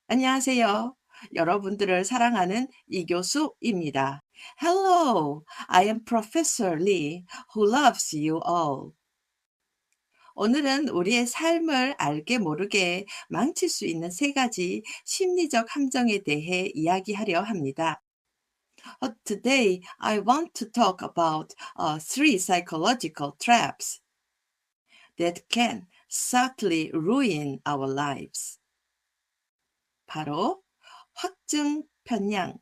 안녕하세요. 여러분들을 사랑하는 이교수입니다. Hello, I am Professor Lee, who loves you all. 오늘은 우리의 삶을 알게 모르게 망칠 수 있는 세 가지 심리적 함정에 대해 이야기하려 합니다. Today, I want to talk about three psychological traps that can subtly ruin our lives. 바로 확증 편향,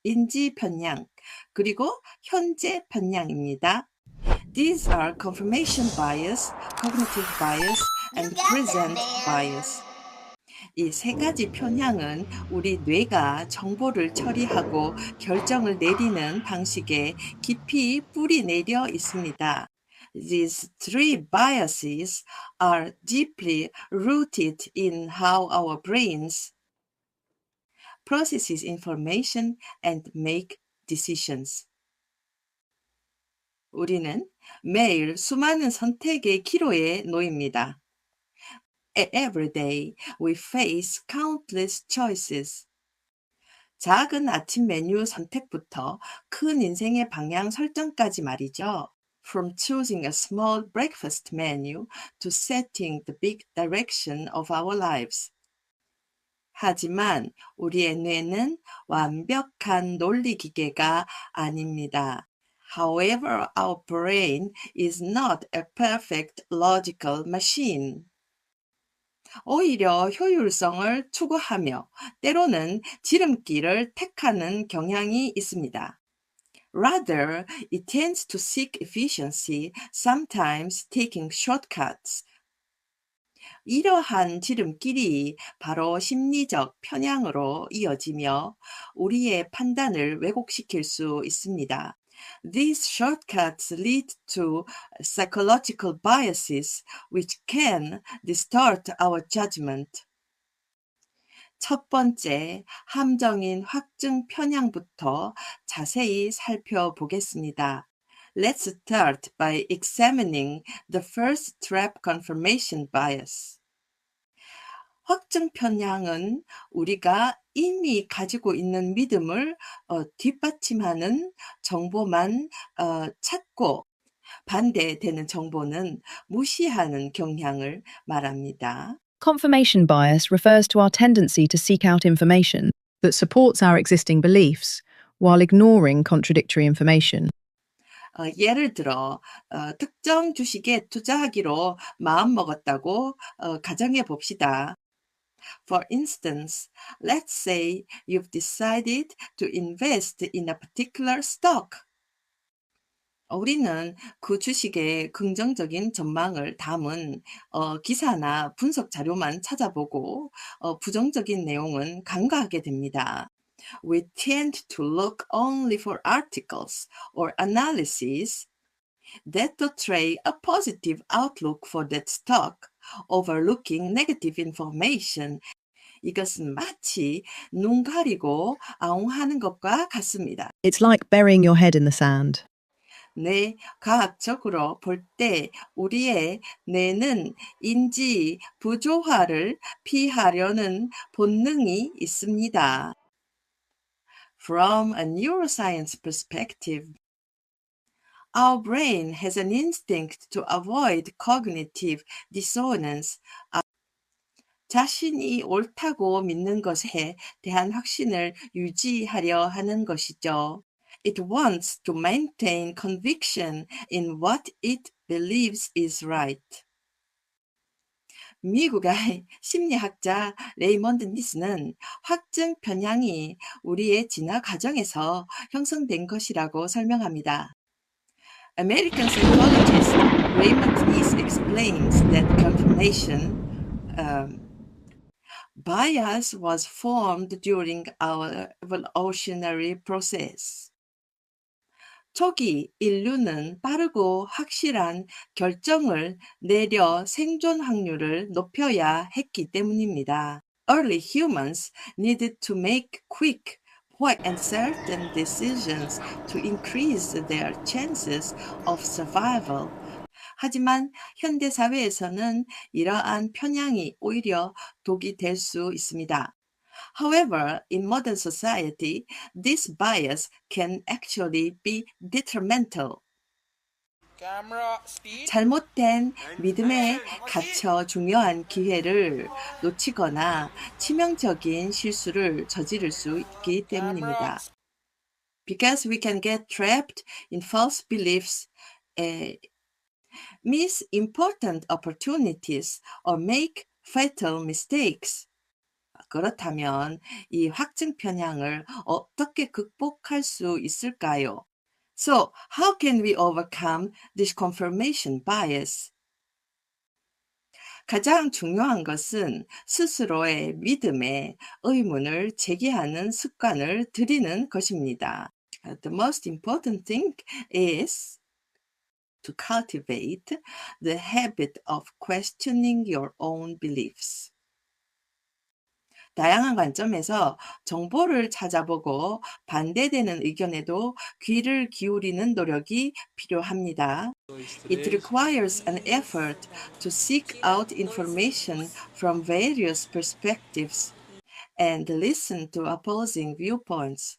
인지 편향, 그리고 현재 편향입니다. These are confirmation bias, cognitive bias, and present bias. 이 세 가지 편향은 우리 뇌가 정보를 처리하고 결정을 내리는 방식에 깊이 뿌리 내려 있습니다. These three biases are deeply rooted in how our brains processes information and make decisions. 우리는 매일 수많은 선택의 기로에 놓입니다. Every day we face countless choices. 작은 아침 메뉴 선택부터 큰 인생의 방향 설정까지 말이죠. From choosing a small breakfast menu to setting the big direction of our lives. 하지만 우리의 뇌는 완벽한 논리 기계가 아닙니다. However, our brain is not a perfect logical machine. 오히려 효율성을 추구하며 때로는 지름길을 택하는 경향이 있습니다. Rather, it tends to seek efficiency, sometimes taking shortcuts. 이러한 지름길이 바로 심리적 편향으로 이어지며 우리의 판단을 왜곡시킬 수 있습니다. These shortcuts lead to psychological biases which can distort our judgment. 첫 번째, 함정인 확증 편향부터 자세히 살펴보겠습니다. Let's start by examining the first trap confirmation bias. 확증 편향은 우리가 이미 가지고 있는 믿음을 뒷받침하는 정보만 찾고 반대되는 정보는 무시하는 경향을 말합니다. Confirmation bias refers to our tendency to seek out information that supports our existing beliefs while ignoring contradictory information. 예를 들어 특정 주식에 투자하기로 마음먹었다고 가정해 봅시다. For instance, let's say you've decided to invest in a particular stock. 우리는 그 주식의 긍정적인 전망을 담은 기사나 분석 자료만 찾아보고 부정적인 내용은 간과하게 됩니다. We tend to look only for articles or analyses that portray a positive outlook for that stock, overlooking negative information. 이것은 마치 눈 가리고 아웅하는 것과 같습니다. It's like burying your head in the sand. 네, 과학적으로 볼 때 우리의 뇌는 인지 부조화를 피하려는 본능이 있습니다. From a neuroscience perspective, our brain has an instinct to avoid cognitive dissonance. 자신이 옳다고 믿는 것에 대한 확신을 유지하려 하는 것이죠. It wants to maintain conviction in what it believes is right. 미국의 심리학자 레이먼드 니스는 확증 편향이 우리의 진화 과정에서 형성된 것이라고 설명합니다. American psychologist Raymond Nice explains that confirmation bias was formed during our evolutionary process. 초기 인류는 빠르고 확실한 결정을 내려 생존 확률을 높여야 했기 때문입니다. Early humans needed to make quick and certain decisions to increase their chances of survival. 하지만 현대 사회에서는 이러한 편향이 오히려 독이 될 수 있습니다. However, in modern society, this bias can actually be detrimental. Camera speed. 잘못된 믿음에 갇혀 중요한 기회를 놓치거나 치명적인 실수를 저지를 수 있기 때문입니다. Because we can get trapped in false beliefs, miss important opportunities, or make fatal mistakes. 그렇다면 이 확증 편향을 어떻게 극복할 수 있을까요? So, how can we overcome this confirmation bias? 가장 중요한 것은 스스로의 믿음에 의문을 제기하는 습관을 들이는 것입니다. The most important thing is to cultivate the habit of questioning your own beliefs. 다양한 관점에서 정보를 찾아보고 반대되는 의견에도 귀를 기울이는 노력이 필요합니다. It requires an effort to seek out information from various perspectives and listen to opposing viewpoints.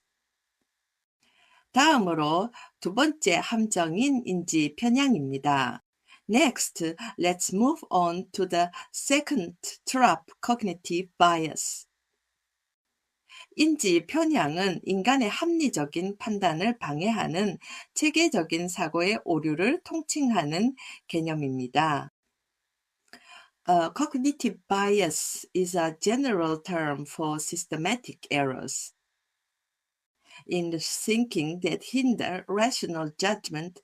다음으로 두 번째 함정인 인지 편향입니다. Next, let's move on to the second trap, cognitive bias. 인지 편향은 인간의 합리적인 판단을 방해하는 체계적인 사고의 오류를 통칭하는 개념입니다. Cognitive bias is a general term for systematic errors in the thinking that hinder rational judgment.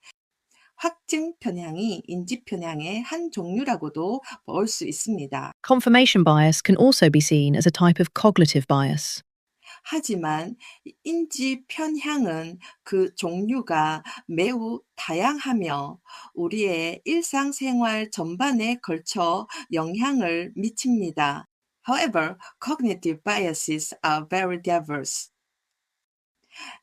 확증 편향이 인지 편향의 한 종류라고도 볼 수 있습니다. Confirmation bias can also be seen as a type of cognitive bias. 하지만 인지 편향은 그 종류가 매우 다양하며 우리의 일상생활 전반에 걸쳐 영향을 미칩니다. However, cognitive biases are very diverse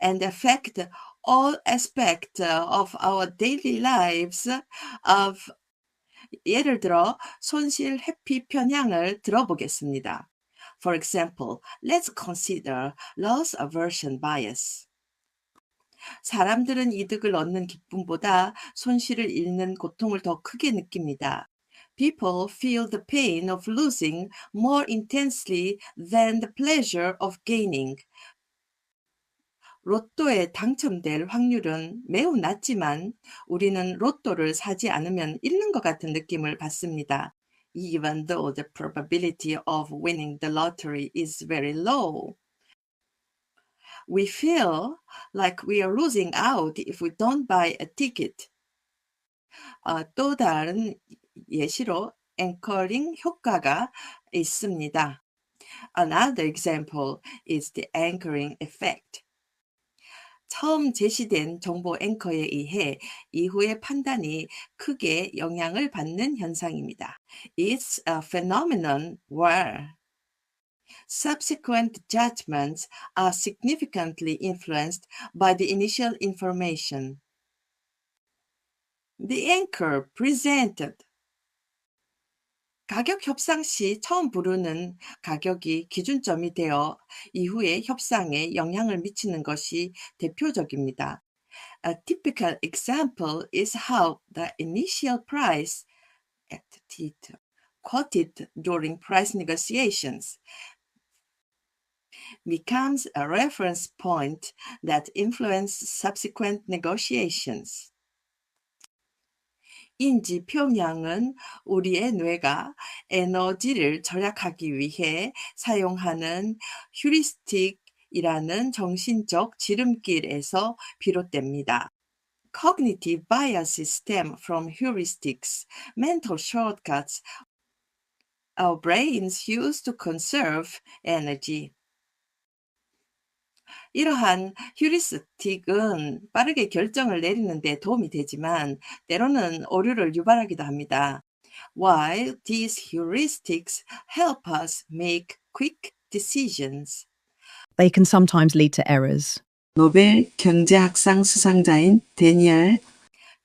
and affect all aspects of our daily lives. 예를 들어 손실 회피 편향을 들어보겠습니다. For example, let's consider loss aversion bias. 사람들은 이득을 얻는 기쁨보다 손실을 잃는 고통을 더 크게 느낍니다. People feel the pain of losing more intensely than the pleasure of gaining. 로또에 당첨될 확률은 매우 낮지만 우리는 로또를 사지 않으면 잃는 것 같은 느낌을 받습니다. Even though the probability of winning the lottery is very low. We feel like we are losing out if we don't buy a ticket. 또 다른 예시로 앵커링 효과가 있습니다. Another example is the anchoring effect. 처음 제시된 정보 앵커에 의해 이후의 판단이 크게 영향을 받는 현상입니다. It's a phenomenon where subsequent judgments are significantly influenced by the initial information. The anchor presented. 가격 협상 시 처음 부르는 가격이 기준점이 되어 이후의 협상에 영향을 미치는 것이 대표적입니다. A typical example is how the initial price quoted during price negotiations becomes a reference point that influences subsequent negotiations. 인지 편향은 우리의 뇌가 에너지를 절약하기 위해 사용하는 휴리스틱이라는 정신적 지름길에서 비롯됩니다. Cognitive biases stem from heuristics, mental shortcuts our brains use to conserve energy. 이러한 휴리스틱은 빠르게 결정을 내리는 데 도움이 되지만 때로는 오류를 유발하기도 합니다. While these heuristics help us make quick decisions, They can sometimes lead to errors. 노벨 경제학상 수상자인 데니얼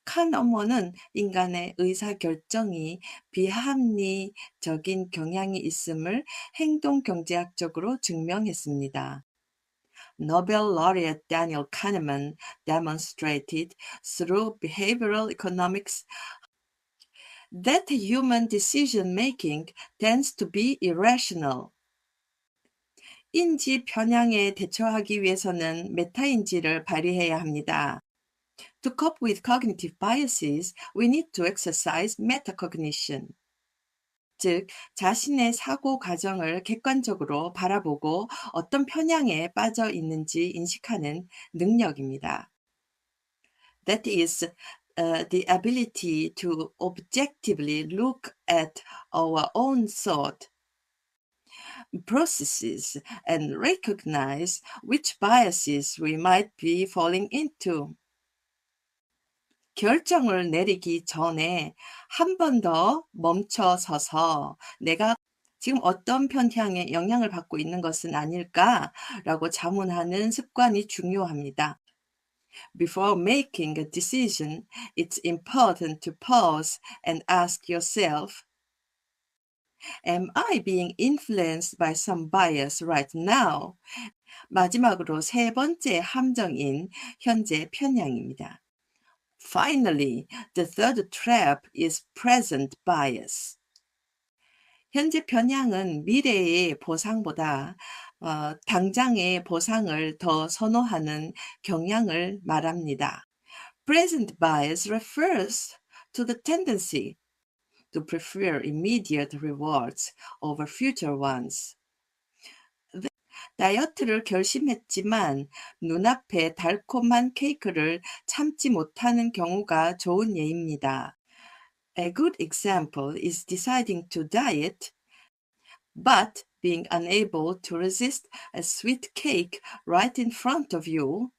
카너먼은 인간의 의사결정이 비합리적인 경향이 있음을 행동경제학적으로 증명했습니다. Nobel laureate Daniel Kahneman demonstrated through behavioral economics that human decision-making tends to be irrational. 인지 편향에 대처하기 위해서는 메타인지를 발휘해야 합니다. To cope with cognitive biases, we need to exercise metacognition. 즉, 자신의 사고 과정을 객관적으로 바라보고 어떤 편향에 빠져 있는지 인식하는 능력입니다. That is the ability to objectively look at our own thought processes and recognize which biases we might be falling into. 결정을 내리기 전에 한 번 더 멈춰 서서 내가 지금 어떤 편향에 영향을 받고 있는 것은 아닐까라고 자문하는 습관이 중요합니다. Before making a decision, it's important to pause and ask yourself, Am I being influenced by some bias right now? 마지막으로 세 번째 함정인 현재 편향입니다. Finally, the third trap is present bias. 현재 편향은 미래의 보상보다 당장의 보상을 더 선호하는 경향을 말합니다. Present bias refers to the tendency to prefer immediate rewards over future ones. 다이어트를 결심했지만 눈앞에 달콤한 케이크를 참지 못하는 경우가 좋은 예입니다. A good example is deciding to diet, but being unable to resist a sweet cake right in front of you.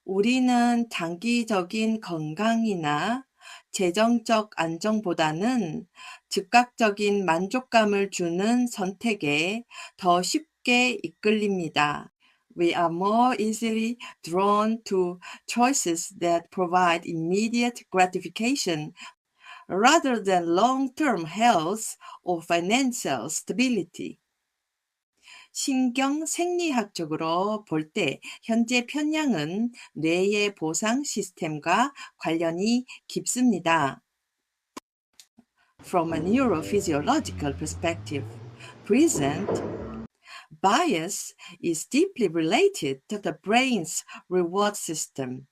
우리는 단기적인 건강이나 재정적 안정보다는 즉각적인 만족감을 주는 선택에 더 쉽게 이끌립니다. We are more easily drawn to choices that provide immediate gratification rather than long-term health or financial stability. 신경 생리학적으로 볼 때 현재 편향은 뇌의 보상 시스템과 관련이 깊습니다. From a neurophysiological perspective, present bias is deeply related to the brain's reward system.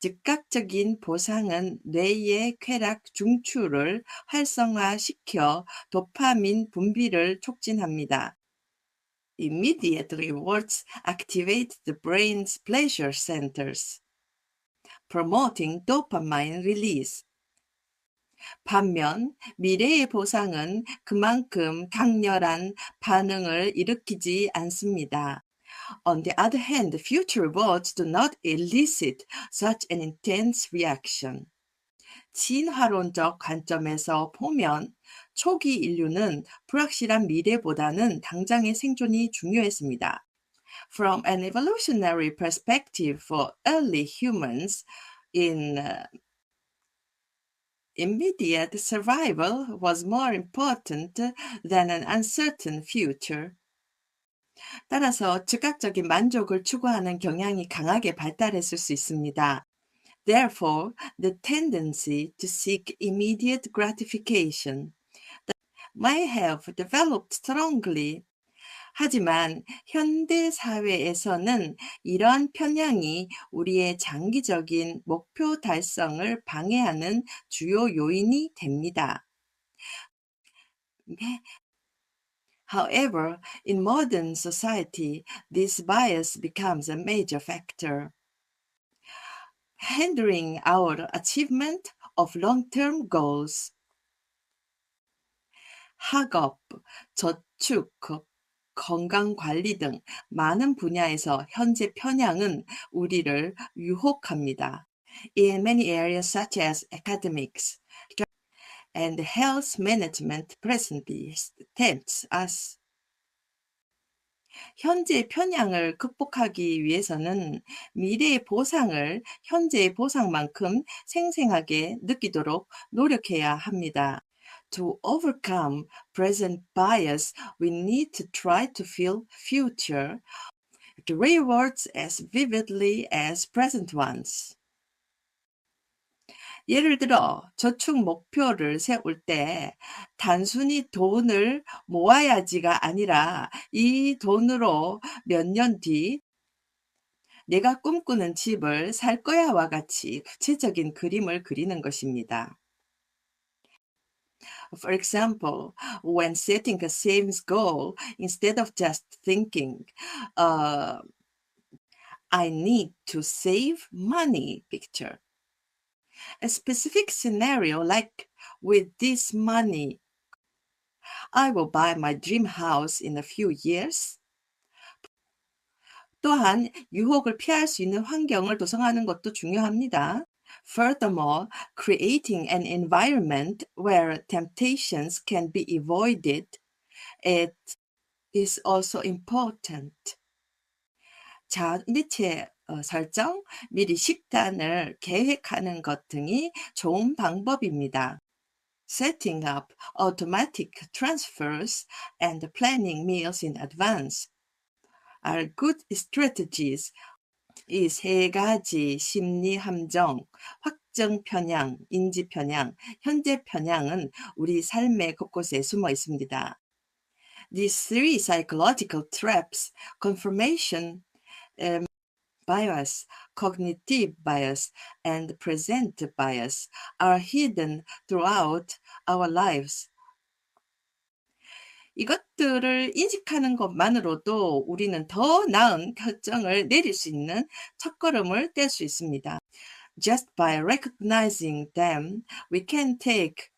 즉각적인 보상은 뇌의 쾌락 중추를 활성화시켜 도파민 분비를 촉진합니다. Immediate rewards activate the brain's pleasure centers, promoting dopamine release. 반면 미래의 보상은 그만큼 강렬한 반응을 일으키지 않습니다. On the other hand, future rewards do not elicit such an intense reaction. 진화론적 관점에서 보면 초기 인류는 불확실한 미래보다는 당장의 생존이 중요했습니다. From an evolutionary perspective for early humans, immediate survival was more important than an uncertain future. 따라서 즉각적인 만족을 추구하는 경향이 강하게 발달했을 수 있습니다. Therefore, the tendency to seek immediate gratification may have developed strongly. 하지만 현대 사회에서는 이러한 편향이 우리의 장기적인 목표 달성을 방해하는 주요 요인이 됩니다. However, in modern society, this bias becomes a major factor, hindering our achievement of long-term goals. 학업, 저축, 건강관리 등 많은 분야에서 현재 편향은 우리를 유혹합니다. In many areas such as academics and health management presently tempts us. 현재의 편향을 극복하기 위해서는 미래의 보상을 현재의 보상만큼 생생하게 느끼도록 노력해야 합니다. To overcome present bias, we need to try to feel future rewards as vividly as present ones. 예를 들어 저축 목표를 세울 때 단순히 돈을 모아야지가 아니라 이 돈으로 몇 년 뒤 내가 꿈꾸는 집을 살 거야와 같이 구체적인 그림을 그리는 것입니다. For example, when setting a savings goal, instead of just thinking, uh, I need to save money picture. A specific scenario like with this money, I will buy my dream house in a few years. 또한 유혹을 피할 수 있는 환경을 조성하는 것도 중요합니다. Furthermore, creating an environment where temptations can be avoided it is also important. 자리체 설정, 미리 식단을 계획하는 것 등이 좋은 방법입니다. Setting up automatic transfers and planning meals in advance are good strategies. 이 세 가지 심리 함정, 확정 편향, 인지 편향, 현재 편향은 우리 삶의 곳곳에 숨어 있습니다. These three psychological traps, confirmation bias, cognitive bias, and present bias, are hidden throughout our lives. 이것들을 인식하는 것만으로도 우리는 더 나은 결정을 내릴 수 있는 첫걸음을 뗄 수 있습니다. Just by recognizing them, we can take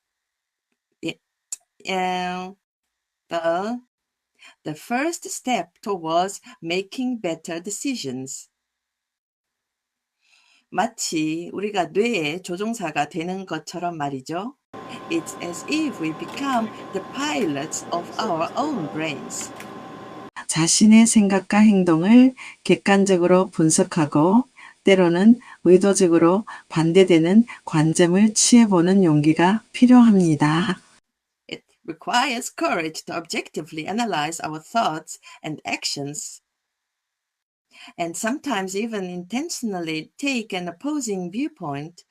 the first step towards making better decisions. 마치 우리가 뇌의 조종사가 되는 것처럼 말이죠. It's as if we become the pilots of our own brains. 자신의 생각과 행동을 객관적으로 분석하고 때로는 의도적으로 반대되는 관점을 취해보는 용기가 필요합니다. It requires courage to objectively analyze our thoughts and actions, and sometimes even intentionally take an opposing viewpoint.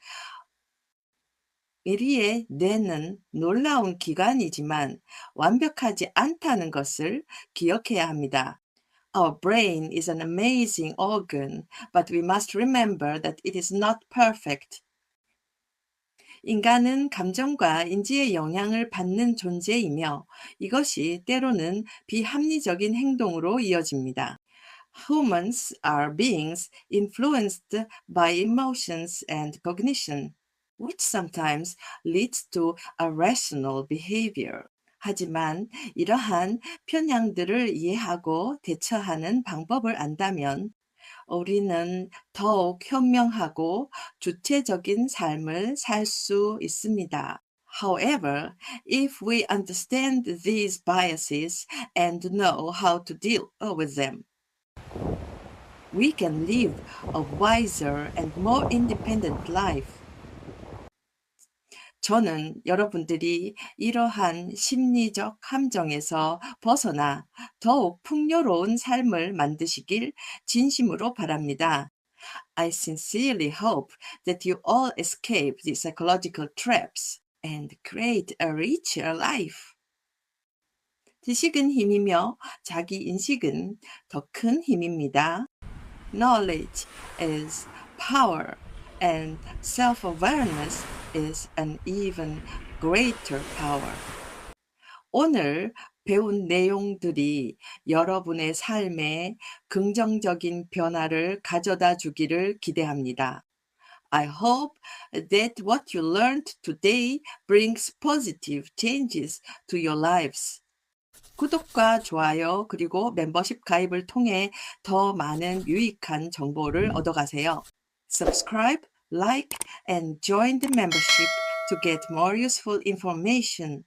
우리의 뇌는 놀라운 기관이지만 완벽하지 않다는 것을 기억해야 합니다. Our brain is an amazing organ, but we must remember that it is not perfect. 인간은 감정과 인지의 영향을 받는 존재이며 이것이 때로는 비합리적인 행동으로 이어집니다. Humans are beings influenced by emotions and cognition, which sometimes leads to irrational behavior. 하지만 이러한 편향들을 이해하고 대처하는 방법을 안다면 우리는 더욱 현명하고 주체적인 삶을 살 수 있습니다. However, if we understand these biases and know how to deal with them, we can live a wiser and more independent life. 저는 여러분들이 이러한 심리적 함정에서 벗어나 더욱 풍요로운 삶을 만드시길 진심으로 바랍니다. I sincerely hope that you all escape the psychological traps and create a richer life. 지식은 힘이며 자기 인식은 더 큰 힘입니다. Knowledge is power, and self-awareness is an even greater power. 오늘 배운 내용들이 여러분의 삶에 긍정적인 변화를 가져다 주기를 기대합니다. I hope that what you learned today brings positive changes to your lives. 구독과 좋아요 그리고 멤버십 가입을 통해 더 많은 유익한 정보를 얻어가세요. Subscribe, like, and join the membership to get more useful information.